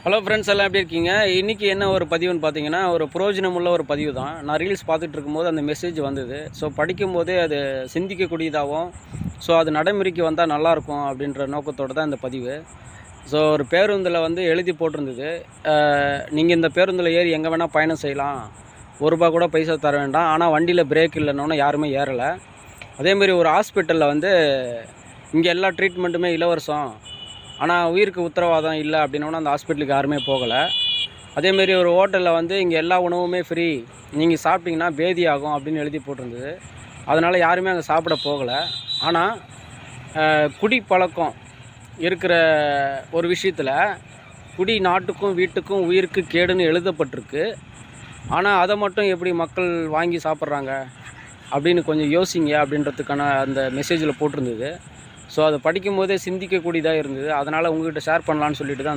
Hello friends, எல்லாம் எப்படி இருக்கீங்க? இன்றைக்கி என்ன ஒரு பதிவுன்னு பார்த்தீங்கன்னா, ஒரு பிரயோஜனமுள்ள ஒரு பதிவு தான். நான் ரீல்ஸ் பார்த்துட்டு இருக்கும்போது அந்த மெசேஜ் வந்தது. ஸோ படிக்கும்போதே அது சிந்திக்கக்கூடியதாகவும், ஸோ அது நடைமுறைக்கு வந்தால் நல்லாயிருக்கும் அப்படின்ற நோக்கத்தோடு தான் இந்த பதிவு. ஸோ ஒரு பேருந்தில் வந்து எழுதி போட்டிருந்தது, நீங்கள் இந்த பேருந்தில் ஏறி எங்கே வேணால் பயணம் செய்யலாம், ₹1 கூட பைசா தர வேண்டாம், ஆனால் வண்டியில் பிரேக் இல்லைன்னொன்னே யாருமே ஏறலை. அதேமாரி ஒரு ஹாஸ்பிட்டலில் வந்து இங்கே எல்லா ட்ரீட்மெண்ட்டுமே இலவசம், ஆனால் உயிருக்கு உத்தரவாதம் இல்லை அப்படின்னோன்னா அந்த ஹாஸ்பிட்டலுக்கு யாருமே போகலை. அதேமாரி ஒரு ஹோட்டலில் வந்து இங்கே எல்லா உணவுமே ஃப்ரீ, நீங்கள் சாப்பிட்டிங்கன்னா பேதி ஆகும் அப்படின்னு எழுதி போட்டிருந்தது. அதனால் யாருமே அங்கே சாப்பிட போகலை. ஆனால் குடிப்பழக்கம் இருக்கிற ஒரு விஷயத்தில் குடி நாட்டுக்கும் வீட்டுக்கும் உயிருக்கு கேடுன்னு எழுதப்பட்டிருக்கு. ஆனால் அதை மட்டும் எப்படி மக்கள் வாங்கி சாப்பிட்றாங்க அப்படின்னு கொஞ்சம் யோசிங்க அப்படின்றதுக்கான அந்த மெசேஜில் போட்டிருந்தது. ஸோ அதை படிக்கும்போதே சிந்திக்கக்கூடியதாக இருந்தது. அதனால் உங்கள்கிட்ட ஷேர் பண்ணலான்னு சொல்லிட்டு தான் அந்த